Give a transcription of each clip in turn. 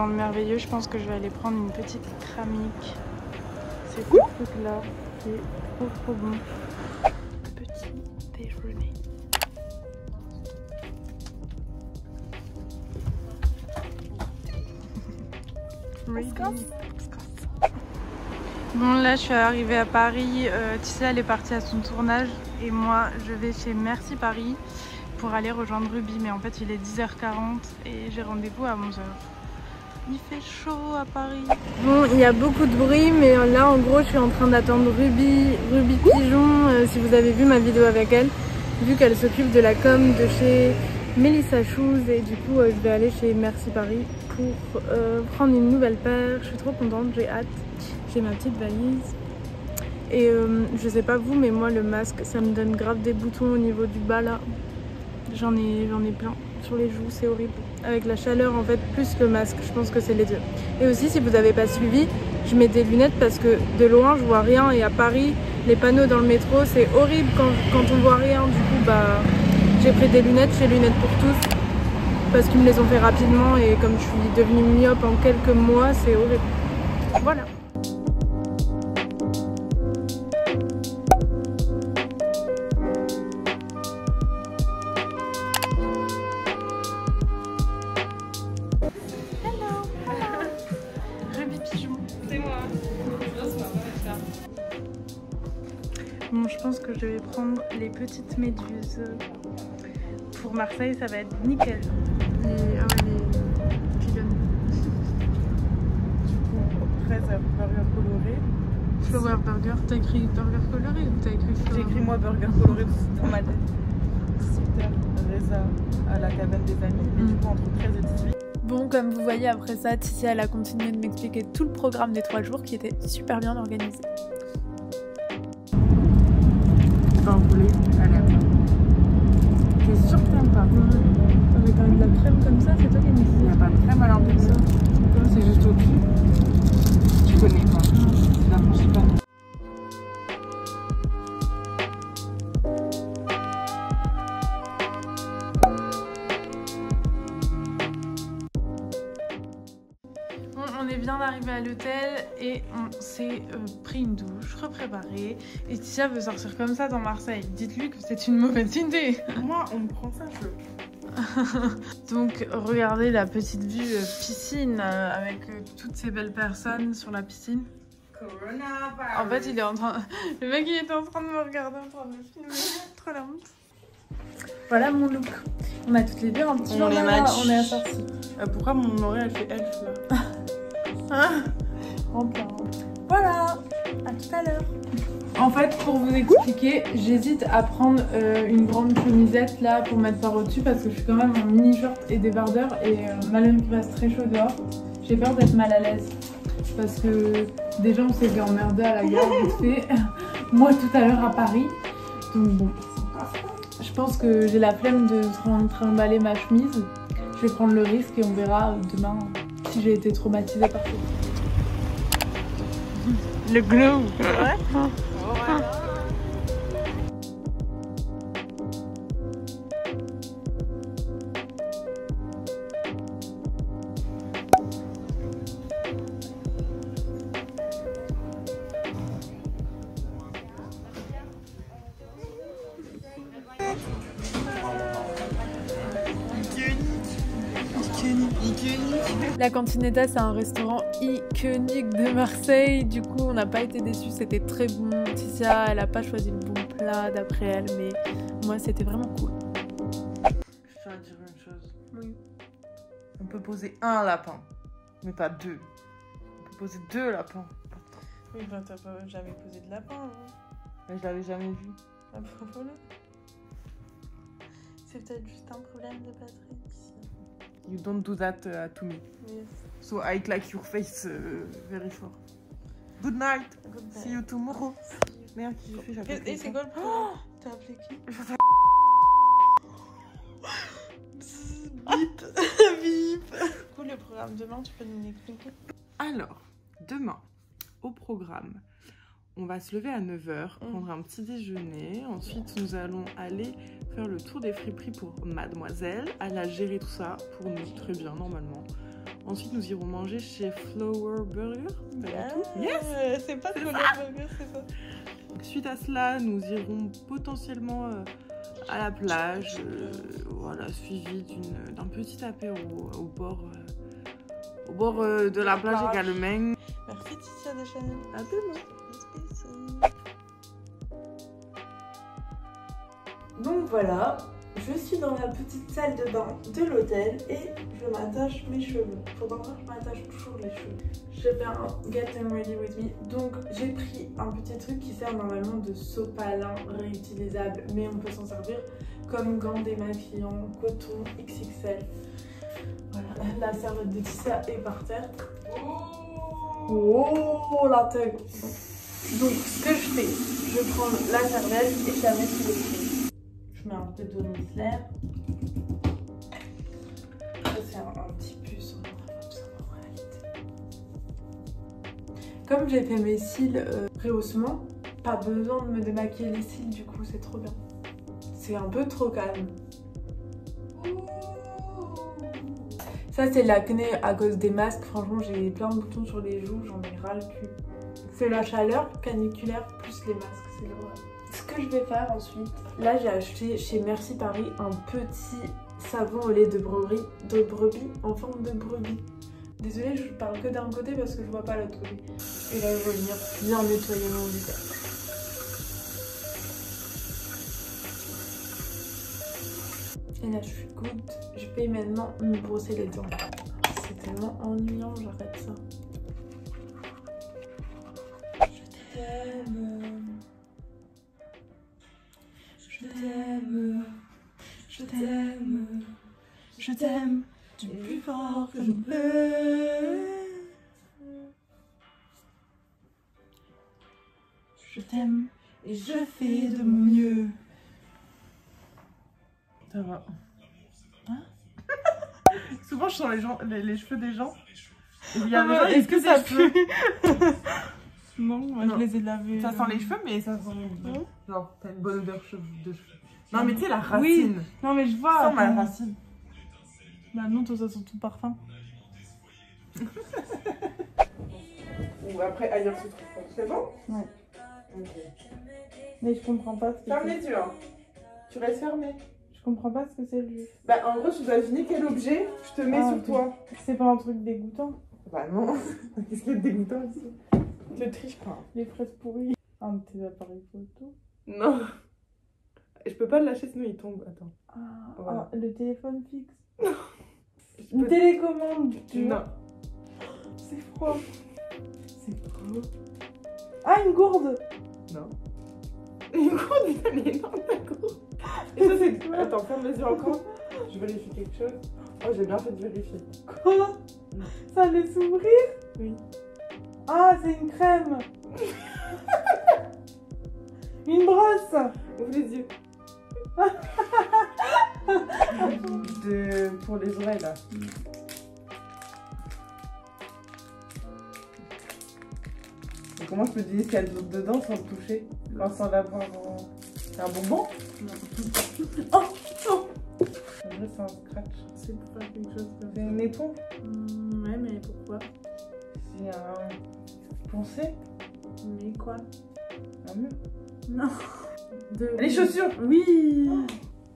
ventre merveilleux, je pense que je vais aller prendre une petite cramique. C'est ce truc-là qui est trop bon. Petit déjeuner. Bon, là je suis arrivée à Paris. Tissa elle est partie à son tournage et moi je vais chez Merci Paris pour aller rejoindre Ruby. Mais en fait il est 10h40 et j'ai rendez-vous à 11h. Il fait chaud à Paris. Bon, il y a beaucoup de bruit, mais là en gros je suis en train d'attendre Ruby Pigeon. Si vous avez vu ma vidéo avec elle, vu qu'elle s'occupe de la com de chez Melissa Shoes, et du coup je vais aller chez Merci Paris pour prendre une nouvelle paire. Je suis trop contente, j'ai hâte. J'ai ma petite valise. Et je sais pas vous, mais moi le masque ça me donne grave des boutons au niveau du bas là. J'en ai plein sur les joues, c'est horrible. Avec la chaleur en fait, plus le masque, je pense que c'est les deux. Et aussi si vous n'avez pas suivi, je mets des lunettes parce que de loin je vois rien, et à Paris, les panneaux dans le métro c'est horrible quand on voit rien. Du coup bah j'ai pris des lunettes chez Lunettes pour tous parce qu'ils me les ont fait rapidement, et comme je suis devenue myope en quelques mois, c'est horrible. Voilà. Bon, je pense que je vais prendre les petites méduses. Pour Marseille, ça va être nickel. Les pilonnes. Du coup, 13 burger coloré. Flower burger, t'as écrit burger coloré ou t'as écrit flower? J'ai écrit moi burger coloré dans ma tête. Super Reza à la cabane des amis. Et du coup, entre 13 et 18. Bon, comme vous voyez, après ça, Ticia elle a continué de m'expliquer tout le programme des 3 jours qui était super bien organisé. Pain roulé à la main. T'es sûre que t'aimes pas? Avec de la crème comme ça, c'est toi qui as mis ça. Il n'y a pas de crème à l'intérieur. C'est juste au-dessus. Tu connais pas. Tu la franchis pas. On est bien arrivé à l'hôtel et on s'est pris une douche, repréparé. Et Ticia veut sortir comme ça dans Marseille. Dites-lui que c'est une mauvaise idée. Moi, on me prend ça, Donc regardez la petite vue piscine avec toutes ces belles personnes sur la piscine. En fait il est en train... Le mec il était en train de me regarder, en train de me filmer. Trop la honte. Voilà mon look. On a toutes les deux un petit jour là, on est assortis. Pourquoi mon oreille elle fait elfe là? Voilà, à tout à l'heure. En fait, pour vous expliquer, j'hésite à prendre une grande chemisette là pour mettre par au-dessus parce que je suis quand même en mini-short et débardeur, et malgré qu'il fasse très chaud dehors, j'ai peur d'être mal à l'aise. Parce que déjà on s'est fait emmerder à la gare vite fait, moi tout à l'heure à Paris. Donc bon, je pense que j'ai la flemme de trimballer ma chemise. Je vais prendre le risque et on verra demain si j'ai été traumatisée par ça. Le glow. Ouais. La Cantinetta, c'est un restaurant iconique de Marseille. Du coup, on n'a pas été déçus, c'était très bon. Ticia, elle a pas choisi le bon plat d'après elle, mais moi, c'était vraiment cool. Je tiens à dire une chose. Oui. On peut poser un lapin, mais pas deux. On peut poser 2 lapins. Oui, bah t'as pas jamais posé de lapin, hein. Mais je l'avais jamais vu. Ah bah voilà. C'est peut-être juste un problème de batterie. You don't do that to me. Yes. So I like your face very fort. Good night. Good night. See you tomorrow. Merde, j'ai fait Et c'est quoi le problème? T'as appelé qui? Bip. Bip. Du coup, le programme demain, tu peux nous expliquer? Alors, demain, au programme, on va se lever à 9h, prendre un petit déjeuner. Ensuite, nous allons aller faire le tour des friperies pour Mademoiselle. Elle a géré tout ça pour nous, très bien, normalement. Ensuite, nous irons manger chez Flower Burger. Yes. C'est pas Flower Burger, c'est ça. Suite à cela, nous irons potentiellement à la plage, voilà, suivi d'un petit apéro au bord de la plage également. Merci Titia de Chanel. À demain. Donc voilà, je suis dans la petite salle de bain de l'hôtel et je m'attache mes cheveux. Faudra voir que je m'attache toujours les cheveux. Je fais un Get Them Ready With Me. Donc j'ai pris un petit truc qui sert normalement de sopalin réutilisable, mais on peut s'en servir comme gants démaquillant, coton XXL. Voilà, la serviette de Tissia est par terre. Oh la tête. Donc ce que je fais, je prends la serviette et je la mets sous le pied. Je mets un peu d'eau micellaire. Ça c'est un petit puce, on n'aura pas besoin en réalité. Comme j'ai fait mes cils rehaussement, pas besoin de me démaquiller les cils, du coup c'est trop bien. C'est un peu trop calme. Ça c'est l'acné à cause des masques, franchement j'ai plein de boutons sur les joues, j'en ai ras le cul. C'est la chaleur caniculaire plus les masques, c'est l'horreur. Ce que je vais faire ensuite, là j'ai acheté chez Merci Paris un petit savon au lait de brebis en forme de brebis. Désolée, je parle que d'un côté parce que je vois pas l'autre côté. Et là je vais venir bien nettoyer mon visage. Et là je suis good, je vais maintenant me brosser les dents. C'est tellement ennuyant, j'arrête ça. Je t'aime. Je t'aime. Je t'aime. Je t'aime du plus fort que je peux. Je t'aime et je fais de mon mieux. Ça va. Hein? Souvent, je sens les cheveux des gens. Il y a des gens, est-ce que ça pue? Non, moi Non. je les ai lavés. Ça sent les cheveux, mais ça sent. Ouais. Genre, t'as une bonne odeur de cheveux. Non, mais tu sais, la racine. Oui. Non, mais je vois. Sens ma racine. Bah non, toi ça sent tout parfum. Ou après, ailleurs se trouve. C'est bon? Ouais. Ok. Mais je comprends pas ce que Ferme c'est. les yeux, hein. Tu restes fermé. Je comprends pas ce que c'est lui. Bah, en gros, tu dois deviner quel objet je te mets Ah, sur ok. toi. C'est pas un truc dégoûtant. Bah, non. Qu'est-ce qu'il y a de dégoûtant ici? Je triche pas. Les fraises pourries. Un de tes appareils photo. Non. Je peux pas le lâcher sinon il tombe. Attends. Ah, Voilà. ah, le téléphone fixe. Je Une peux- télécommande. Tu vois. Non. C'est froid. C'est froid. Ah, une gourde. Non. Une gourde, elle est énorme ta gourde. Et ça c'est quoi? Attends, ferme les yeux encore. Je vérifie quelque chose. Oh, j'ai bien fait de vérifier. Quoi? Ça allait s'ouvrir? Oui. Ah, c'est une crème. Une brosse. Ouvre les yeux. Pour les oreilles là. Et comment je peux deviner ce qu'il y a dedans sans le toucher? Enfin, sans l'avoir en... C'est un bonbon? Non. Oh, oh. En vrai, c'est un scratch. C'est pour faire quelque chose comme C'est une éponge? Ouais, mais pourquoi? C'est un... Pensée? Mais quoi? Un mur? Non. Les chaussures! Oui.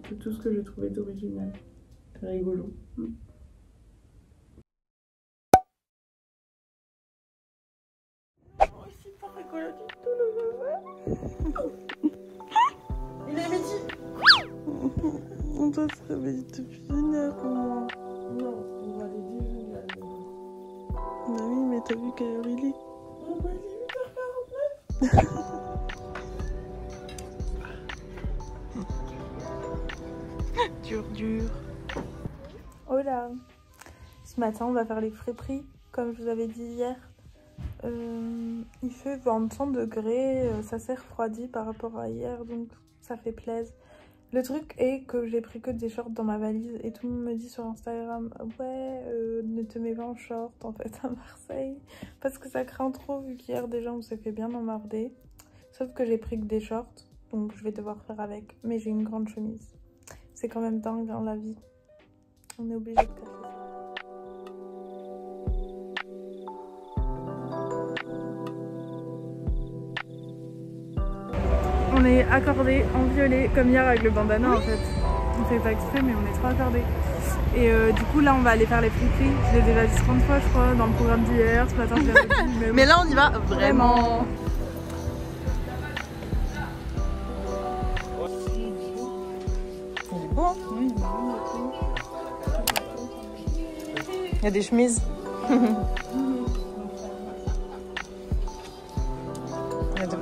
C'est tout ce que j'ai trouvé d'original. C'est rigolo. Oh, c'est pas rigolo du tout le bébé. Il est midi! On doit se réveiller depuis 1h au moins. Non, on va aller déjeuner à la maison. Ah oui, mais t'as vu quelle heure il est? Oh bah, il est 8h49! Dur. Hola. Ce matin, on va faire les friperies, comme je vous avais dit hier. Il fait 25 degrés, ça s'est refroidi par rapport à hier, donc ça fait plaisir. Le truc est que j'ai pris que des shorts dans ma valise et tout le monde me dit sur Instagram « Ouais, ne te mets pas en short en fait à Marseille, parce que ça craint trop vu qu'hier déjà on s'est fait bien emmerder. » Sauf que j'ai pris que des shorts, donc je vais devoir faire avec, mais j'ai une grande chemise. C'est quand même dingue hein, la vie. On est obligé de cacher ça. on est accordés en violet comme hier avec le bandana en fait. On fait pas exprès mais on est trop accordés. Et du coup là on va aller faire les friperies. Je l'ai déjà dit 30 fois je crois dans le programme d'hier. Ce matin je l'ai dit. Mais là on y va vraiment. Il est beau hein. Oui, il y a des chemises.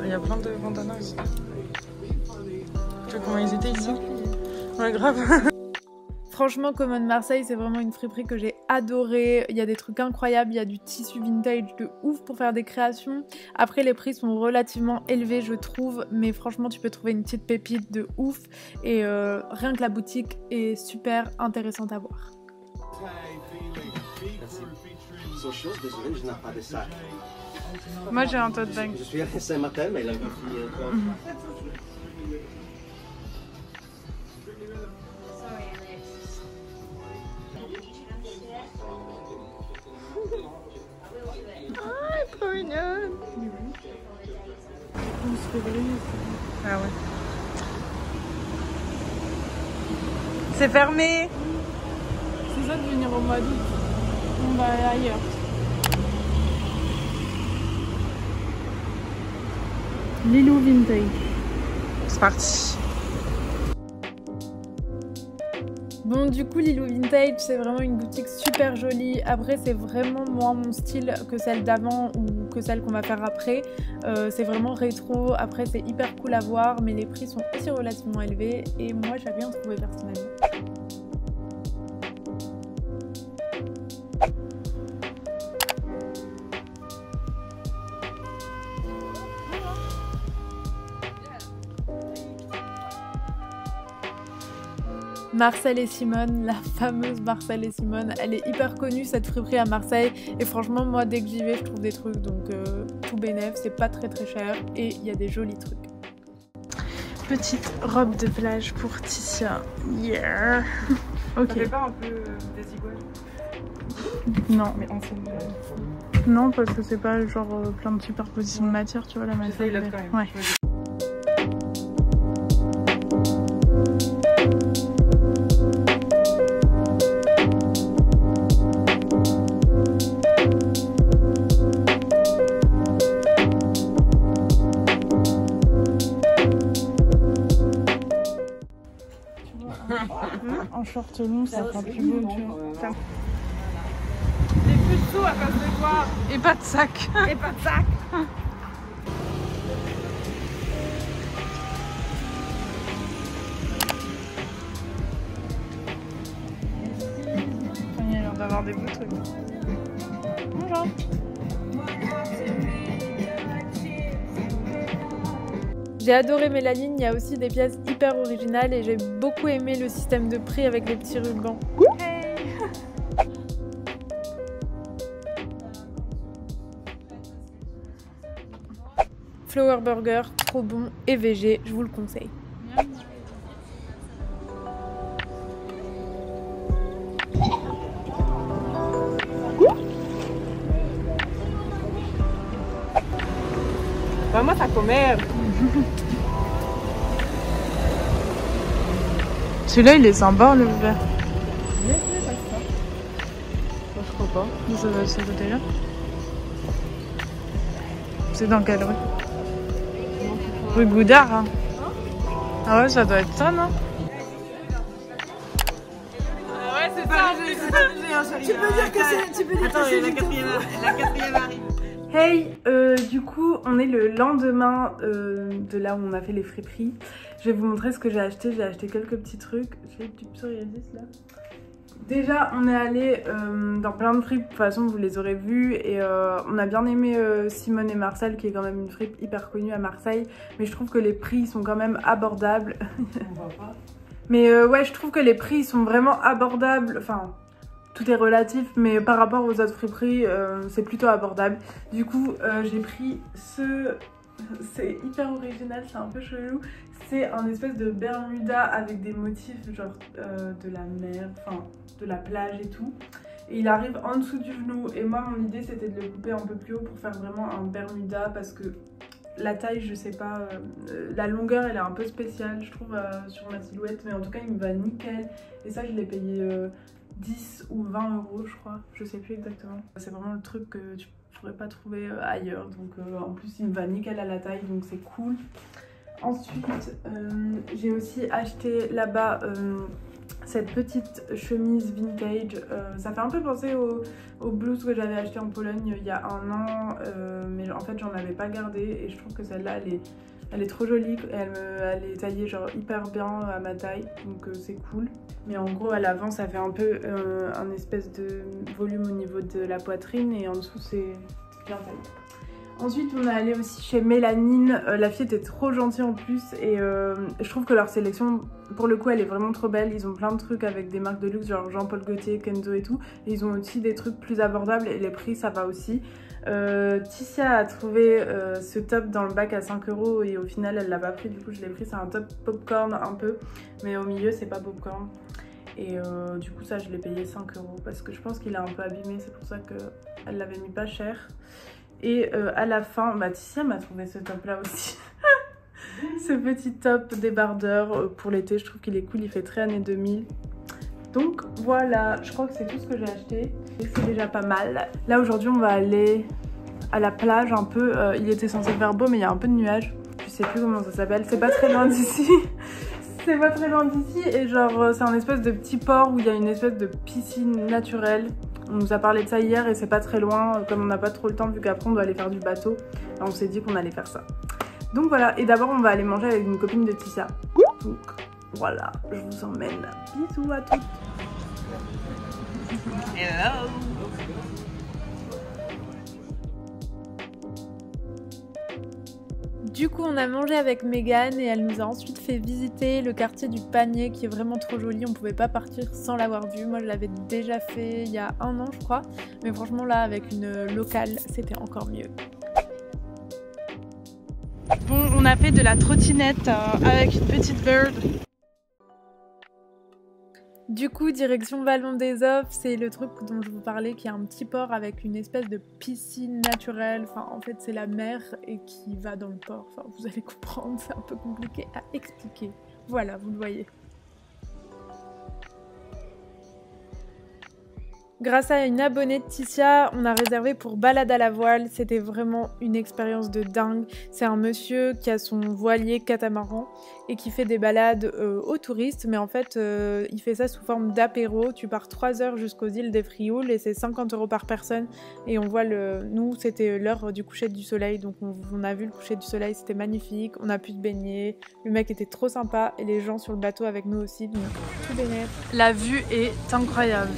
Il y a plein de bandanas aussi. Tu vois comment ils étaient ici? Ouais, grave. Franchement, Common Marseille, c'est vraiment une friperie que j'ai adorée. Il y a des trucs incroyables, il y a du tissu vintage de ouf pour faire des créations. Après, les prix sont relativement élevés, je trouve, mais franchement, tu peux trouver une petite pépite de ouf. Et rien que la boutique est super intéressante à voir. Merci. Socios, désolé, je n'ai pas de sac. moi j'ai un tote bag. Je suis allé ce matin, mais la wifi est encore. Ah, trop mignonne. Ah ouais. C'est fermé. C'est ça de venir au mois d'août. On va aller ailleurs. Lilou Vintage. C'est parti. Bon, du coup, Lilou Vintage, c'est vraiment une boutique super jolie. Après, c'est vraiment moins mon style que celle d'avant ou que celle qu'on va faire après. C'est vraiment rétro. Après, c'est hyper cool à voir, mais les prix sont aussi relativement élevés. Et moi, j'ai rien trouvé personnellement. Marcel et Simone, la fameuse Marcel et Simone, elle est hyper connue cette friperie à Marseille et franchement moi dès que j'y vais je trouve des trucs donc tout bénef, c'est pas très cher et il y a des jolis trucs. Petite robe de plage pour Ticia. Yeah. Ok. Ça fait pas un peu désigual? Non. Mais ancienne. Non parce que c'est pas genre plein de superpositions de matière, tu vois la matière. J'essaye là quand même. Ouais. En short long, ça fera plus beau, tu vois. J'ai plus de sous à cause de quoi? Et pas de sac. Et pas de sac. Il y a l'air d'avoir des beaux trucs. Bonjour. J'ai adoré Mélanine, il y a aussi des pièces hyper originales et j'ai beaucoup aimé le système de prix avec les petits rubans. Hey. Flower Burger, trop bon et végé, je vous le conseille. Vamos a comer. Celui-là il est sympa le vert. Je crois pas. Ça va ce côté-là. C'est dans quelle rue? Rue Goudard. Hein. Ah ouais, ça doit être ça, non? Ouais, c'est ça. Tu peux dire que c'est. Attends, la quatrième arrive. Hey, du coup, on est le lendemain de là où on a fait les friperies. Je vais vous montrer ce que j'ai acheté. J'ai acheté quelques petits trucs. J'ai du psoriasis là. Déjà, on est allé dans plein de fripes. De toute façon, vous les aurez vus. Et on a bien aimé Simone et Marcel, qui est quand même une fripe hyper connue à Marseille. Mais je trouve que les prix sont quand même abordables. On voit pas. Mais ouais, je trouve que les prix sont vraiment abordables. Enfin, tout est relatif, mais par rapport aux autres friperies, c'est plutôt abordable. Du coup, j'ai pris ce... C'est hyper original, c'est un peu chelou. C'est un espèce de bermuda avec des motifs genre de la mer, enfin de la plage et tout. Et il arrive en dessous du genou. Et moi, mon idée, c'était de le couper un peu plus haut pour faire vraiment un bermuda parce que la taille, je sais pas, la longueur elle est un peu spéciale je trouve sur ma silhouette, mais en tout cas il me va nickel. Et ça je l'ai payé 10 ou 20 euros je crois, je sais plus exactement. C'est vraiment le truc que tu pourrais pas trouver ailleurs, donc en plus il me va nickel à la taille, donc c'est cool. Ensuite j'ai aussi acheté là-bas cette petite chemise vintage. Ça fait un peu penser aux blouses que j'avais acheté en Pologne il y a 1 an, mais en fait j'en avais pas gardé et je trouve que celle-là elle est trop jolie, elle est taillée genre hyper bien à ma taille, donc c'est cool. Mais en gros à l'avant ça fait un peu un espèce de volume au niveau de la poitrine et en dessous c'est bien taillé. Ensuite on est allé aussi chez Mélanine, la fille était trop gentille en plus et je trouve que leur sélection pour le coup elle est vraiment trop belle. Ils ont plein de trucs avec des marques de luxe genre Jean-Paul Gaultier, Kenzo et tout, et ils ont aussi des trucs plus abordables et les prix ça va aussi. Ticia a trouvé ce top dans le bac à 5 euros et au final elle l'a pas pris, du coup je l'ai pris. C'est un top popcorn un peu, mais au milieu c'est pas popcorn. Et du coup ça je l'ai payé 5 euros parce que je pense qu'il est un peu abîmé, c'est pour ça qu'elle l'avait mis pas cher. Et à la fin, bah Ticia m'a trouvé ce top là aussi. Ce petit top débardeur pour l'été, je trouve qu'il est cool, il fait très années 2000. Donc voilà, je crois que c'est tout ce que j'ai acheté et c'est déjà pas mal. Là aujourd'hui on va aller à la plage un peu, il était censé faire beau mais il y a un peu de nuages. Je sais plus comment ça s'appelle, c'est pas très loin d'ici. C'est pas très loin d'ici et genre c'est un espèce de petit port où il y a une espèce de piscine naturelle. On nous a parlé de ça hier et c'est pas très loin, comme on n'a pas trop le temps vu qu'après on doit aller faire du bateau. Alors on s'est dit qu'on allait faire ça. Donc voilà, et d'abord on va aller manger avec une copine de Ticia. Donc voilà, je vous emmène. Bisous à toutes. Hello. Du coup on a mangé avec Megan et elle nous a ensuite fait visiter le quartier du Panier qui est vraiment trop joli. On pouvait pas partir sans l'avoir vu. Moi je l'avais déjà fait il y a 1 an je crois, mais franchement là avec une locale c'était encore mieux. Bon, on a fait de la trottinette avec une petite bird. Du coup, direction Vallon des Offres, c'est le truc dont je vous parlais, qui est un petit port avec une espèce de piscine naturelle. Enfin, en fait, c'est la mer et qui va dans le port. Enfin, vous allez comprendre, c'est un peu compliqué à expliquer. Voilà, vous le voyez. Grâce à une abonnée de Ticia, on a réservé pour balade à la voile. C'était vraiment une expérience de dingue. C'est un monsieur qui a son voilier catamaran et qui fait des balades aux touristes. Mais en fait, il fait ça sous forme d'apéro. Tu pars 3 heures jusqu'aux îles des Frioul et c'est 50 € par personne. Et on voit nous, c'était l'heure du coucher du soleil. Donc on a vu le coucher du soleil, c'était magnifique. On a pu se baigner. Le mec était trop sympa et les gens sur le bateau avec nous aussi. Donc tout bénef. La vue est incroyable.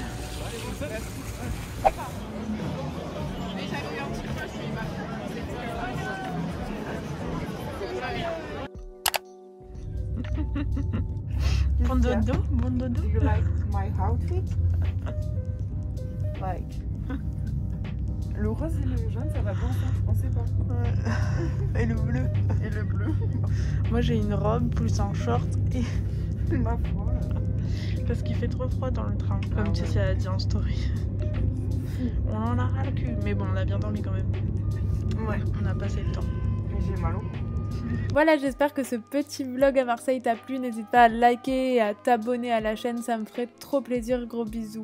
Bon dodo, bon dodo. Do you like my outfit? Like. Le rose et le jaune, ça va bien ensemble, on sait pas. Et le bleu. Et le bleu. Moi j'ai une robe plus un short et... Ma foi. Parce qu'il fait trop froid dans le train, comme Ticia a dit en story. On en a ras le cul, mais bon on a bien dormi quand même. Ouais. On a passé le temps. J'ai mal au cou. Voilà, j'espère que ce petit vlog à Marseille t'a plu. N'hésite pas à liker et à t'abonner à la chaîne, ça me ferait trop plaisir. Gros bisous.